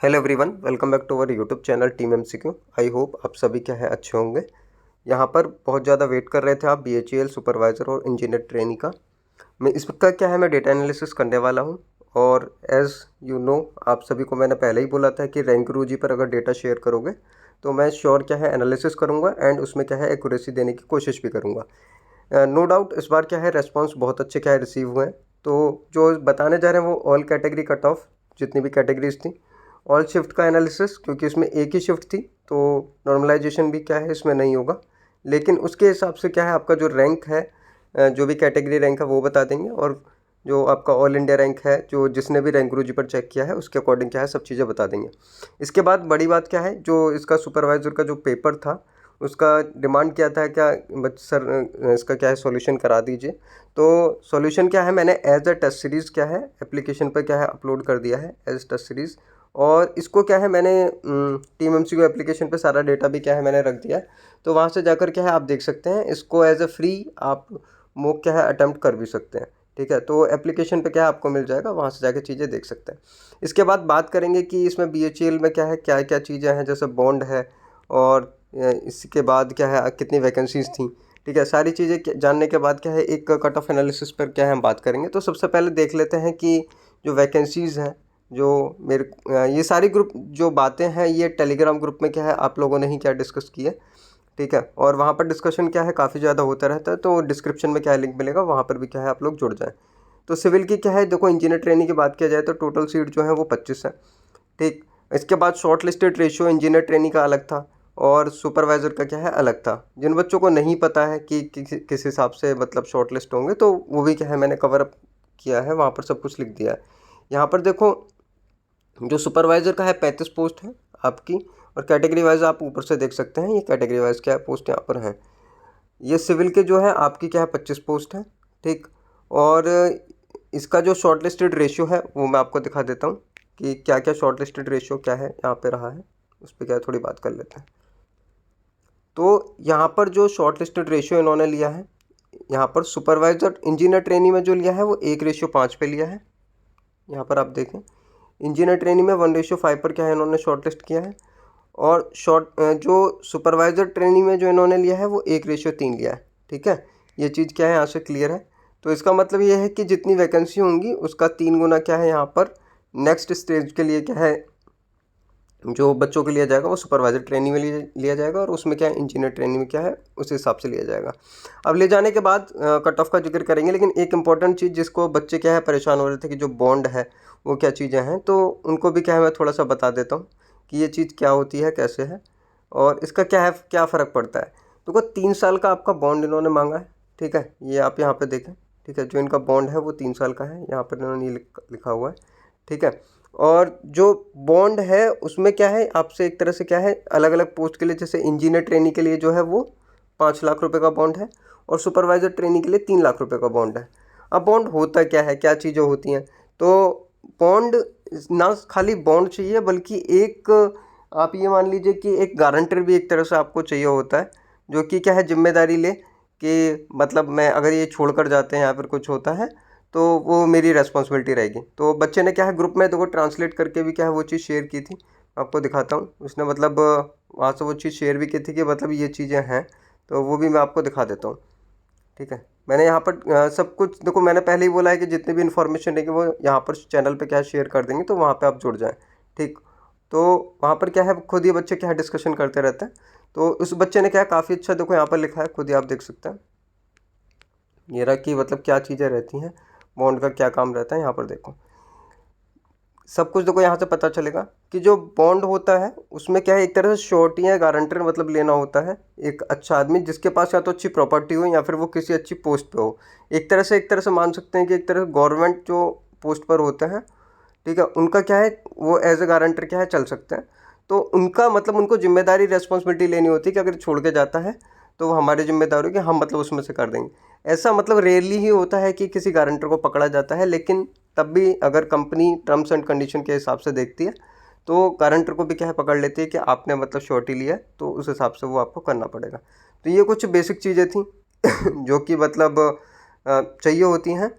Hello everyone, welcome back to our YouTube channel team MCQ. I hope आप सभी क्या है अच्छे होंगे। यहाँ पर बहुत ज़्यादा वेट कर रहे थे आप बीएचईएल सुपरवाइज़र और इंजीनियर ट्रेनी का। मैं इसका क्या है मैं डेटा एनालिसिस करने वाला हूँ। और एज़ यू नो आप सभी को मैंने पहले ही बोला था कि रैंकरूजी पर अगर डेटा शेयर करोगे तो मैं श्योर क्या है एनालिसिस करूँगा एंड उसमें क्या है एक्यूरेसी देने की कोशिश भी करूँगा। नो डाउट इस बार क्या है रेस्पॉन्स बहुत अच्छे क्या है रिसीव हुए हैं। तो जो बताने जा रहे हैं वो ऑल कैटेगरी कट ऑफ जितनी भी कैटेगरीज थी, ऑल शिफ्ट का एनालिसिस, क्योंकि इसमें एक ही शिफ्ट थी तो नॉर्मलाइजेशन भी क्या है इसमें नहीं होगा। लेकिन उसके हिसाब से क्या है आपका जो रैंक है, जो भी कैटेगरी रैंक है वो बता देंगे, और जो आपका ऑल इंडिया रैंक है जो जिसने भी रैंकरूजी पर चेक किया है उसके अकॉर्डिंग क्या है सब चीज़ें बता देंगे। इसके बाद बड़ी बात क्या है, जो इसका सुपरवाइज़र का जो पेपर था उसका डिमांड किया था क्या सर इसका क्या है सॉल्यूशन करा दीजिए। तो सॉल्यूशन क्या है मैंने एज अ टेस्ट सीरीज़ क्या है एप्लीकेशन पर क्या है अपलोड कर दिया है एज टेस्ट सीरीज़। और इसको क्या है मैंने टीम एमसीक्यू एप्लीकेशन पे सारा डेटा भी क्या है मैंने रख दिया है। तो वहाँ से जाकर क्या है आप देख सकते हैं इसको एज अ फ्री आप मॉक क्या है अटेम्प्ट कर भी सकते हैं। ठीक है, तो एप्लीकेशन पे क्या है आपको मिल जाएगा, वहाँ से जाकर चीज़ें देख सकते हैं। इसके बाद बात करेंगे कि इसमें बीएचईएल में क्या है क्या क्या चीज़ें हैं, जैसे बॉन्ड है और इसके बाद क्या है कितनी वैकेंसीज़ थी। ठीक है, सारी चीज़ें जानने के बाद क्या है एक कट ऑफ एनालिसिस पर क्या है हम बात करेंगे। तो सबसे पहले देख लेते हैं कि जो वैकेंसीज़ हैं, जो मेरे ये सारी ग्रुप जो बातें हैं ये टेलीग्राम ग्रुप में क्या है आप लोगों ने ही क्या डिस्कस की है। ठीक है, और वहाँ पर डिस्कशन क्या है काफ़ी ज़्यादा होता रहता है, तो डिस्क्रिप्शन में क्या है लिंक मिलेगा, वहाँ पर भी क्या है आप लोग जुड़ जाएँ। तो सिविल की क्या है देखो, इंजीनियर ट्रेनिंग की बात किया जाए तो टोटल सीट जो है वो 25 है। ठीक, इसके बाद short listed ratio engineer training का अलग था और सुपरवाइज़र का क्या है अलग था। जिन बच्चों को नहीं पता है कि किस हिसाब से मतलब शॉर्ट लिस्ट होंगे तो वो भी क्या है मैंने कवर अप किया है, वहाँ पर सब कुछ लिख दिया है। यहाँ पर देखो जो सुपरवाइज़र का है 35 पोस्ट है आपकी, और कैटेगरी वाइज आप ऊपर से देख सकते हैं ये कैटेगरी वाइज क्या पोस्ट यहाँ पर हैं। ये सिविल के जो है आपकी क्या है 25 पोस्ट है। ठीक, और इसका जो शॉर्ट लिस्टेड रेशियो है वो मैं आपको दिखा देता हूँ कि क्या क्या शॉर्ट लिस्टेड रेशियो क्या है यहाँ पे रहा है, उस पर क्या है थोड़ी बात कर लेते हैं। तो यहाँ पर जो शॉर्ट लिस्टेड रेशियो इन्होंने लिया है, यहाँ पर सुपरवाइज़र इंजीनियर ट्रेनी में जो लिया है वो 1:5 पे लिया है। यहाँ पर आप देखें इंजीनियर ट्रेनिंग में 1:5 पर क्या है इन्होंने शॉर्ट लिस्ट किया है। और जो सुपरवाइज़र ट्रेनिंग में जो इन्होंने लिया है वो 1:3 लिया है। ठीक है, ये चीज़ क्या है यहाँ से क्लियर है। तो इसका मतलब ये है कि जितनी वैकेंसी होंगी उसका 3 गुना क्या है यहाँ पर नेक्स्ट स्टेज के लिए क्या है जो बच्चों के लिया जाएगा वो सुपरवाइज़र ट्रेनिंग में लिया जाएगा, और उसमें क्या है इंजीनियर ट्रेनिंग में क्या है उस हिसाब से लिया जाएगा। अब ले जाने के बाद कट ऑफ का जिक्र करेंगे, लेकिन एक इम्पॉर्टेंट चीज़ जिसको बच्चे क्या है परेशान हो रहे थे कि जो बॉन्ड है वो क्या चीज़ें हैं, तो उनको भी क्या है मैं थोड़ा सा बता देता हूँ कि ये चीज़ क्या होती है कैसे है और इसका क्या है क्या फ़र्क पड़ता है। तो 3 साल का आपका बॉन्ड इन्होंने मांगा है। ठीक है, ये आप यहाँ पे देखें। ठीक है, जो इनका बॉन्ड है वो 3 साल का है, यहाँ पर इन्होंने ये लिखा हुआ है। ठीक है, और जो बॉन्ड है उसमें क्या है आपसे एक तरह से क्या है अलग अलग पोस्ट के लिए, जैसे इंजीनियर ट्रेनिंग के लिए जो है वो 5 लाख रुपए का बॉन्ड है और सुपरवाइज़र ट्रेनिंग के लिए 3 लाख रुपए का बॉन्ड है। अब बॉन्ड होता क्या है, क्या चीज़ें होती हैं, तो बॉन्ड ना खाली बॉन्ड चाहिए बल्कि एक आप ये मान लीजिए कि एक गारंटर भी एक तरह से आपको चाहिए होता है, जो कि क्या है जिम्मेदारी ले कि मतलब मैं अगर ये छोड़ कर जाते हैं या फिर कुछ होता है तो वो मेरी रेस्पॉन्सिबिलिटी रहेगी। तो बच्चे ने क्या है ग्रुप में देखो ट्रांसलेट करके भी क्या है वो चीज़ शेयर की थी, आपको दिखाता हूँ। उसने मतलब वहाँ से वो चीज़ शेयर भी की थी कि मतलब ये चीज़ें हैं, तो वो भी मैं आपको दिखा देता हूँ। ठीक है, मैंने यहाँ पर सब कुछ देखो मैंने पहले ही बोला है कि जितनी भी इन्फॉर्मेशन रहेगी वो यहाँ पर चैनल पे क्या है शेयर कर देंगे, तो वहाँ पे आप जुड़ जाएं। ठीक, तो वहाँ पर क्या है खुद ये बच्चे क्या है डिस्कशन करते रहते हैं। तो उस बच्चे ने क्या है काफ़ी अच्छा देखो यहाँ पर लिखा है, खुद ही आप देख सकते हैं ये रहा कि मतलब क्या चीज़ें रहती हैं, बॉन्ड का क्या काम रहता है। यहाँ पर देखो सब कुछ देखो यहाँ से पता चलेगा कि जो बॉन्ड होता है उसमें क्या है एक तरह से श्योरिटी है, गारंटर मतलब लेना होता है एक अच्छा आदमी जिसके पास या तो अच्छी प्रॉपर्टी हो या फिर वो किसी अच्छी पोस्ट पे हो। एक तरह से मान सकते हैं कि एक तरह से गवर्नमेंट जो पोस्ट पर होते हैं, ठीक है, उनका क्या है वो एज ए गारंटर क्या है चल सकते हैं। तो उनका मतलब उनको जिम्मेदारी रेस्पॉन्सिबिलिटी लेनी होती है कि अगर छोड़ के जाता है तो वो हमारी जिम्मेदारी कि हम मतलब उसमें से कर देंगे। ऐसा मतलब रेयरली ही होता है कि किसी गारंटर को पकड़ा जाता है, लेकिन तब भी अगर कंपनी टर्म्स एंड कंडीशन के हिसाब से देखती है तो गारंटर को भी क्या है पकड़ लेती है कि आपने मतलब श्योरिटी लिया है तो उस हिसाब से वो आपको करना पड़ेगा। तो ये कुछ बेसिक चीज़ें थी जो कि मतलब चाहिए होती हैं।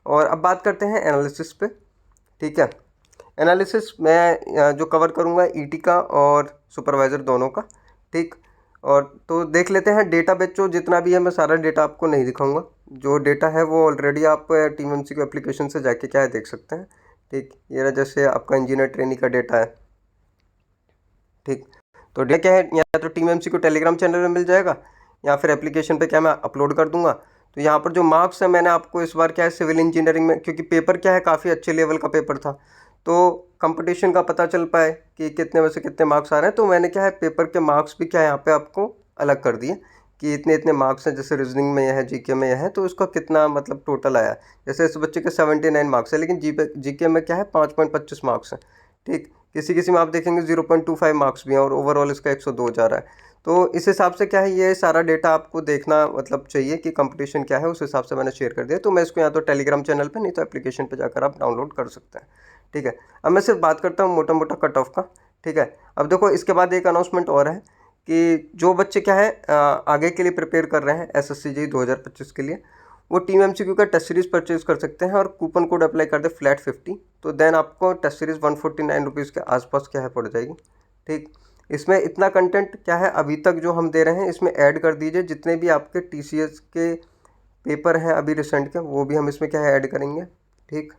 और अब बात करते हैं एनालिसिस पे। ठीक है, एनालिसिस मैं जो कवर करूँगा ईटी का और सुपरवाइज़र दोनों का, ठीक। और तो देख लेते हैं डेटा बेच जो जितना भी है, मैं सारा डेटा आपको नहीं दिखाऊंगा। जो डेटा है वो ऑलरेडी आप टीम एमसीक्यू एप्लीकेशन से जाके क्या है देख सकते हैं, ठीक। ये रहा जैसे आपका इंजीनियर ट्रेनिंग का डेटा है, ठीक। तो डेटा क्या है, या तो टीम एमसीक्यू टेलीग्राम चैनल में मिल जाएगा या फिर एप्लीकेशन पे क्या मैं अपलोड कर दूंगा। तो यहाँ पर जो मार्क्स है मैंने आपको इस बार क्या है सिविल इंजीनियरिंग में, क्योंकि पेपर क्या है काफ़ी अच्छे लेवल का पेपर था, तो कंपटीशन का पता चल पाए कि कितने में से कितने मार्क्स आ रहे हैं, तो मैंने क्या है पेपर के मार्क्स भी क्या है यहाँ पे आपको अलग कर दिए कि इतने इतने मार्क्स हैं। जैसे रीजनिंग में यह है, जीके में यह है, तो उसका कितना मतलब टोटल आया। जैसे इस बच्चे के 79 मार्क्स है, लेकिन जीके में क्या है 5.25 मार्क्स है, ठीक। किसी किसी में आप देखेंगे 0.25 मार्क्स भी हैं और ओवरऑल इसका 102 जा रहा है। तो इस हिसाब से क्या है ये सारा डेटा आपको देखना मतलब चाहिए कि कंपटीशन क्या है, उस हिसाब से मैंने शेयर कर दिया। तो मैं इसको या तो टेलीग्राम चैनल पे, नहीं तो एप्लीकेशन पे जाकर आप डाउनलोड कर सकते हैं, ठीक है। अब मैं सिर्फ बात करता हूँ मोटा मोटा कट ऑफ का, ठीक है। अब देखो इसके बाद एक अनाउंसमेंट और है कि जो बच्चे क्या है आगे के लिए प्रिपेयर कर रहे हैं एसएससी जेईई 2025 के लिए, वो टीम एमसीक्यू का टेस्ट सीरीज़ परचेज कर सकते हैं और कूपन कोड अप्लाई कर दे फ्लैट 50, तो देन आपको टेस्ट सीरीज़ 149 रुपीज़ के आसपास क्या है पड़ जाएगी, ठीक। इसमें इतना कंटेंट क्या है अभी तक जो हम दे रहे हैं इसमें ऐड कर दीजिए, जितने भी आपके टीसीएस के पेपर हैं अभी रिसेंट के, वो भी हम इसमें क्या है ऐड करेंगे, ठीक।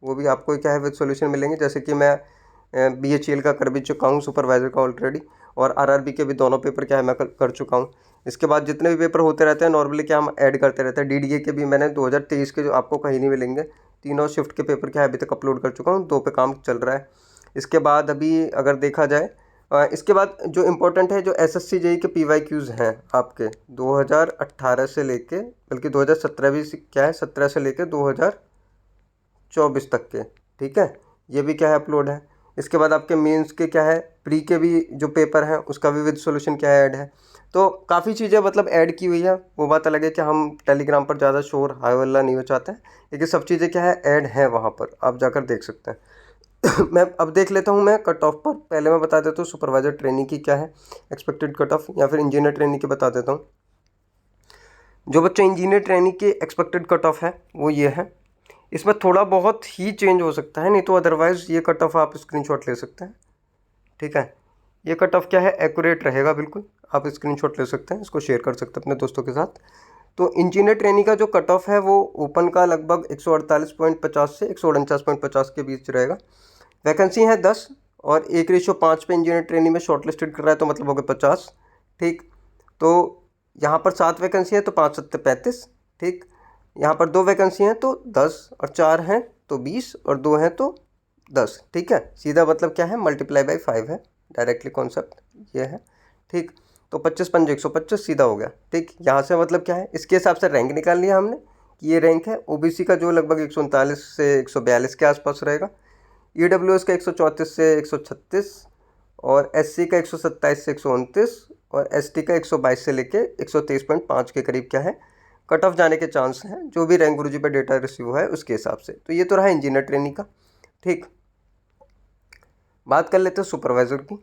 वो भी आपको क्या है विद सॉल्यूशन मिलेंगे। जैसे कि मैं बीएचईएल का कर भी चुका हूँ, सुपरवाइज़र का ऑलरेडी, और आरआरबी के भी दोनों पेपर क्या है मैं कर चुका हूँ। इसके बाद जितने भी पेपर होते रहते हैं नॉर्मली क्या हम ऐड करते रहते हैं। डीडीए के भी मैंने 2023 के जो आपको कहीं नहीं मिलेंगे, तीनों शिफ्ट के पेपर क्या है अभी तक अपलोड कर चुका हूँ, 2 पे काम चल रहा है। इसके बाद अभी अगर देखा जाए इसके बाद जो इम्पोर्टेंट है, जो एसएससी जेईई के पीवाईक्यूज़ हैं आपके 2018 से लेके, बल्कि 2017 भी क्या है 17 से लेके 2024 तक के, ठीक है, ये भी क्या है अपलोड है। इसके बाद आपके मेंस के क्या है प्री के भी जो पेपर हैं उसका भी विद सॉल्यूशन क्या है ऐड है। तो काफ़ी चीज़ें मतलब ऐड की हुई है। वो बात अलग है कि हम टेलीग्राम पर ज़्यादा शोर हाई हल्ला नहीं मचाते हैं, लेकिन सब चीज़ें क्या है ऐड हैं वहाँ पर, आप जाकर देख सकते हैं। मैं अब देख लेता हूँ मैं कट ऑफ पर। पहले मैं बता देता हूँ सुपरवाइजर ट्रेनिंग की क्या है एक्सपेक्टेड कट ऑफ, या फिर इंजीनियर ट्रेनिंग की बता देता हूँ। जो बच्चे इंजीनियर ट्रेनिंग की एक्सपेक्टेड कट ऑफ है वो ये है। इसमें थोड़ा बहुत ही चेंज हो सकता है, नहीं तो अदरवाइज़ ये कट ऑफ आप स्क्रीनशॉट ले सकते हैं, ठीक है। ये कट ऑफ क्या है एक्यूरेट रहेगा बिल्कुल, आप स्क्रीनशॉट ले सकते हैं, इसको शेयर कर सकते हैं अपने दोस्तों के साथ। तो इंजीनियर ट्रेनिंग का जो कट ऑफ है वो ओपन का लगभग 148.50 से 149.50 के बीच रहेगा। वैकेंसी है 10 और 1:5 पे इंजीनियर ट्रेनिंग में शॉर्ट लिस्टेड कर रहा है, तो मतलब हो गए 50, ठीक। तो यहाँ पर 7 वैकेंसी है तो 5 सत्ते 35, ठीक। यहाँ पर 2 वैकेंसी हैं तो 10 और 4 हैं तो 20 और 2 हैं तो 10, ठीक है। सीधा मतलब क्या है मल्टीप्लाई बाई 5 है, डायरेक्टली कॉन्सेप्ट ये है, ठीक। तो 25 पंजे 125 सीधा हो गया, ठीक। यहाँ से मतलब क्या है इसके हिसाब से रैंक निकाल लिया हमने कि ये रैंक है। ओबीसी का जो लगभग 139 से 142 के आसपास रहेगा, ईडब्ल्यूएस का 134 से 136, और एससी का 127 से 129, और एसटी का 122 से लेके 123.5 के करीब क्या है कट ऑफ जाने के चांस हैं, जो भी रैंक गुरुजी पे डेटा रिसीव है उसके हिसाब से। तो ये तो रहा इंजीनियर ट्रेनिंग का, ठीक। बात कर लेते हैं सुपरवाइज़र की।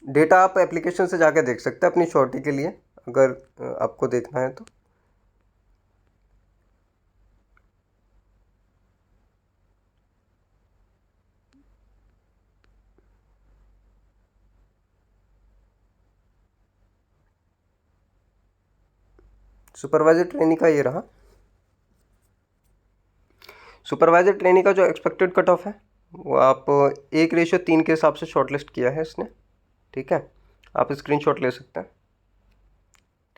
डेटा आप एप्लीकेशन से जाके देख सकते हैं अपनी श्योरिटी के लिए, अगर आपको देखना है तो। सुपरवाइजर ट्रेनिंग का ये रहा। सुपरवाइजर ट्रेनिंग का जो एक्सपेक्टेड कट ऑफ है वो आप 1:3 के हिसाब से शॉर्टलिस्ट किया है इसने, ठीक है। आप स्क्रीनशॉट ले सकते हैं,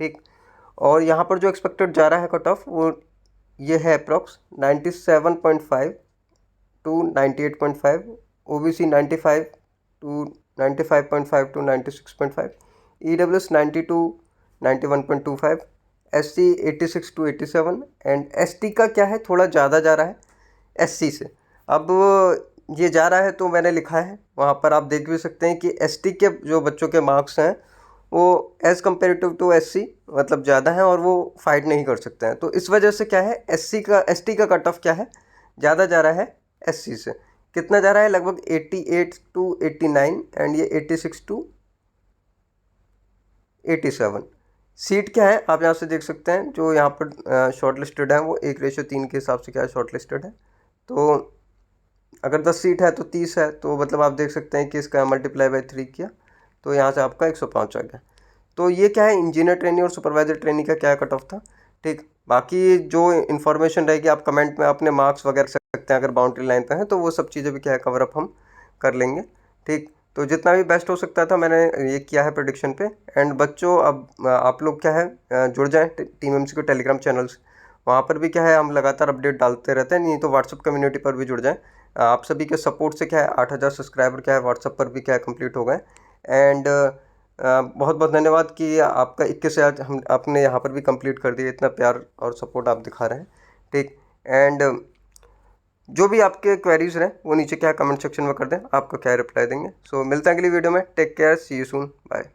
ठीक। और यहाँ पर जो एक्सपेक्टेड जा रहा है कट ऑफ वो ये है approx 97.5 to 98.5, OBC 95 to 95.5 to 96.5, EWS 90 to 91.25, SC 86 to 87, and ST का क्या है थोड़ा ज़्यादा जा रहा है एससी से। अब ये जा रहा है तो मैंने लिखा है वहाँ पर, आप देख भी सकते हैं कि एसटी के जो बच्चों के मार्क्स हैं वो एज़ कम्पेरेटिव टू एससी मतलब ज़्यादा है और वो फाइट नहीं कर सकते हैं। तो इस वजह से क्या है एसटी का कट ऑफ क्या है ज़्यादा जा रहा है एससी से। कितना जा रहा है लगभग 88 टू 89, एंड ये 86 टू 87। सीट क्या है आप यहाँ से देख सकते हैं, जो यहाँ पर शॉर्ट लिस्टेड है वो 1:3 के हिसाब से क्या है शॉर्ट लिस्टेड है। तो अगर 10 सीट है तो 30 है, तो मतलब आप देख सकते हैं कि इसका मल्टीप्लाई बाई 3 किया तो यहाँ से आपका 105 आ गया। तो ये क्या है, इंजीनियर ट्रेनी और सुपरवाइजर ट्रेनी का क्या कट ऑफ था। ठीक, बाकी जो इन्फॉर्मेशन रहेगी आप कमेंट में अपने मार्क्स वगैरह सकते हैं, अगर बाउंड्री लाइन पे हैं तो वो सब चीज़ें भी क्या है कवर अप हम कर लेंगे। ठीक, तो जितना भी बेस्ट हो सकता था मैंने ये किया है प्रेडिक्शन पे। एंड बच्चों, अब आप लोग क्या है जुड़ जाएं टीम एमसी के टेलीग्राम चैनल्स, वहाँ पर भी क्या है हम लगातार अपडेट डालते रहते हैं। नहीं तो व्हाट्सअप कम्युनिटी पर भी जुड़ जाएं। आप सभी के सपोर्ट से क्या है 8,000 सब्सक्राइबर क्या है व्हाट्सअप पर भी क्या है कंप्लीट हो गए। एंड बहुत बहुत धन्यवाद कि आपका 21 से आज हम आपने यहाँ पर भी कंप्लीट कर दिया, इतना प्यार और सपोर्ट आप दिखा रहे हैं। ठीक, एंड जो भी आपके क्वेरीज रहे वो नीचे क्या है कमेंट सेक्शन में कर दें, आपको क्या रिप्लाई देंगे। सो मिलते हैं अगली वीडियो में। Take care, see you soon, bye.